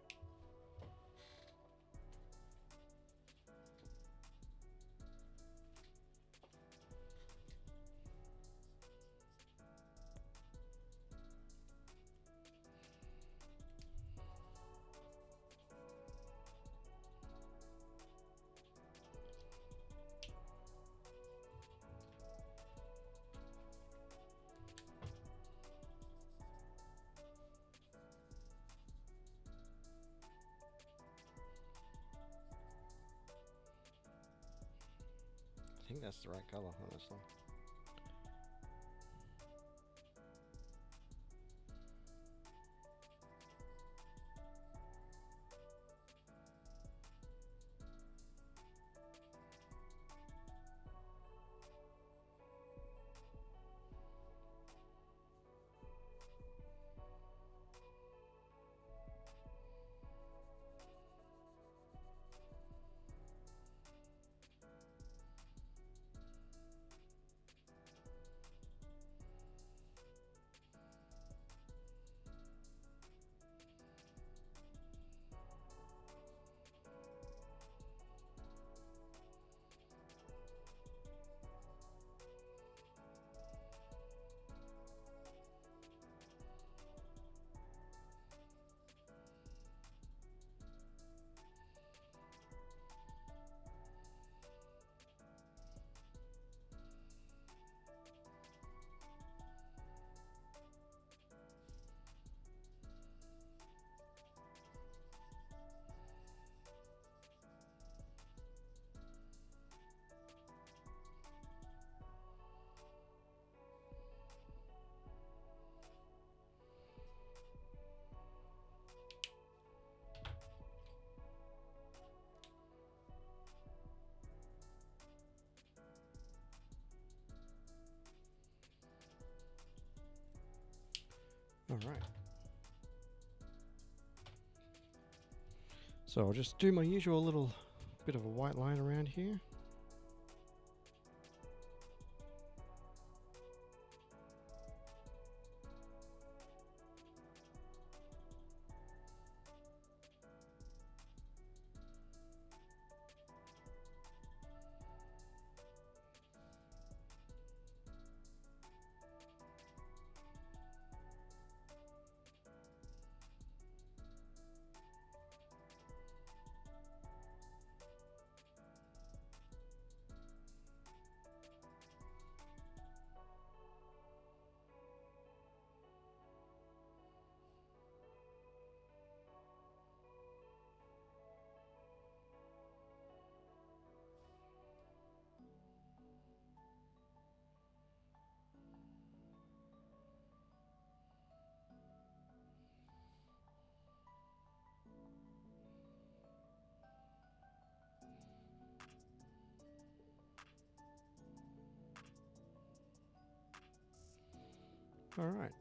I think that's the right color, honestly. All right. So I'll just do my usual little bit of a white line around here. All right.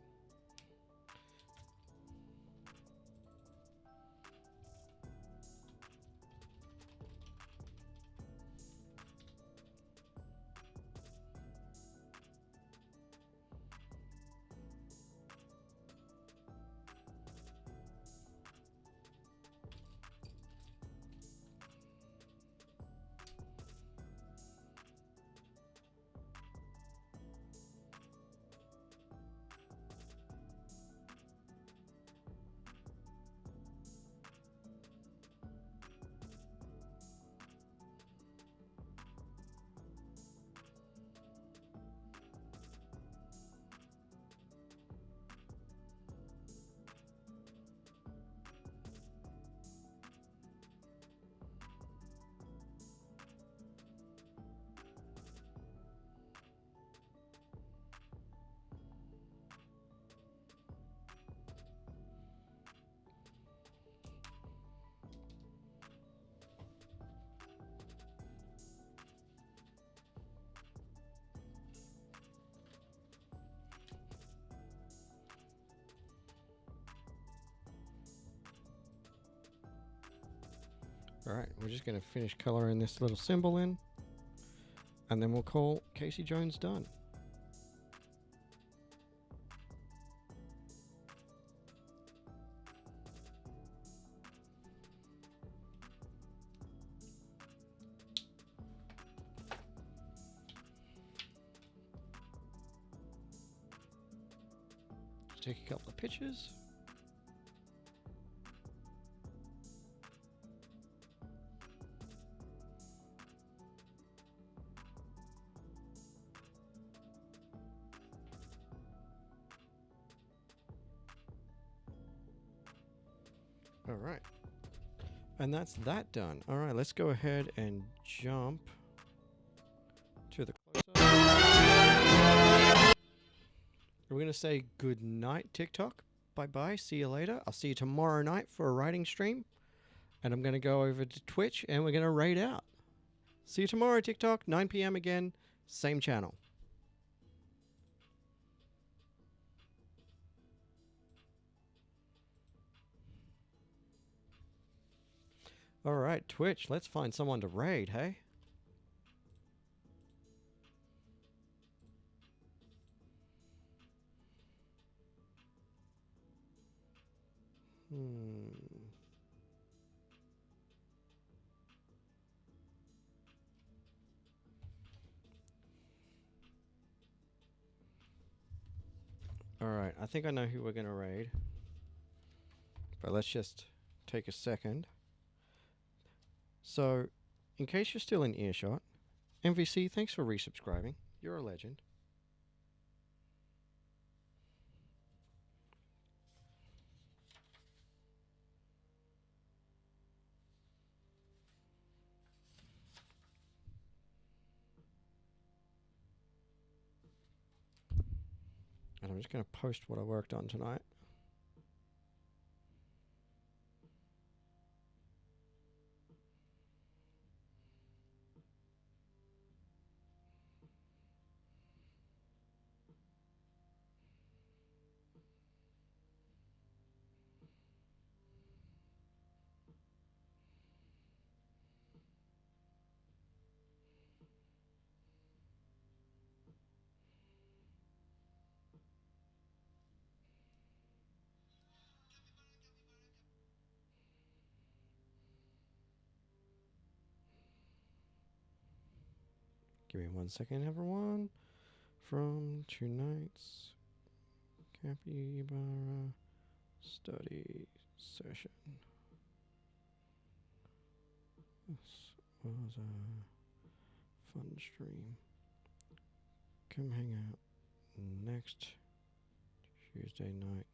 All right, we're just going to finish coloring this little symbol in, and then we'll call Casey Jones done. Just take a couple of pictures. All right. And that's that done. All right, let's go ahead and jump to the close-up. We're going to say good night, TikTok. Bye-bye. See you later. I'll see you tomorrow night for a writing stream. And I'm going to go over to Twitch and we're going to raid out. See you tomorrow, TikTok. 9 p.m. again. Same channel. All right, Twitch, let's find someone to raid, hey? All right, I think I know who we're going to raid. But let's just take a second. So, in case you're still in earshot, MVC, thanks for resubscribing. You're a legend. And I'm just going to post what I worked on tonight. Give me 1 second, everyone. From tonight's Capybara study session. This was a fun stream. Come hang out next Tuesday night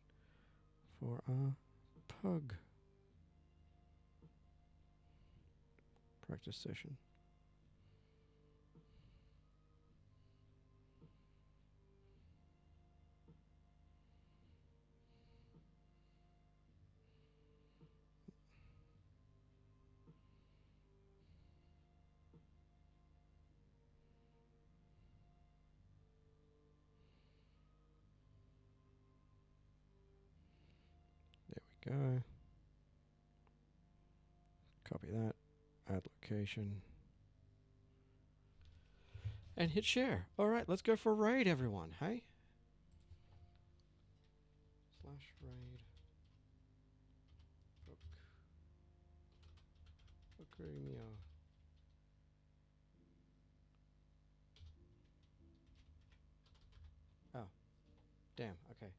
for a pug practice session. go. Copy that. Add location. And hit share. Alright, let's go for a raid, everyone. Hey? Slash raid. Book. Bookrimio. Oh. Damn, okay.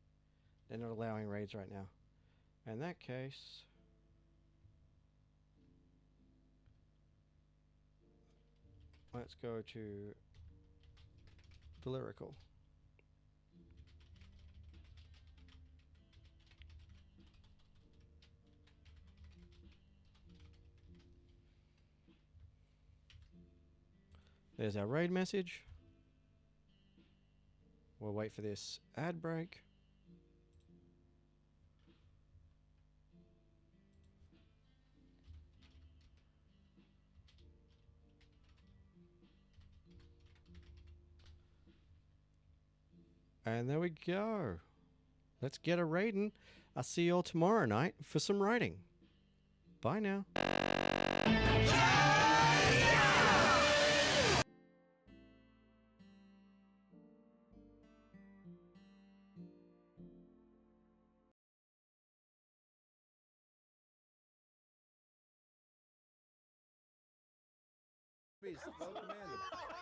They're not allowing raids right now. In that case... let's go to the lyrical. There's our raid message. We'll wait for this ad break. And there we go. Let's get a raiding. I'll see you all tomorrow night for some raiding. Bye now. Please, welcome in.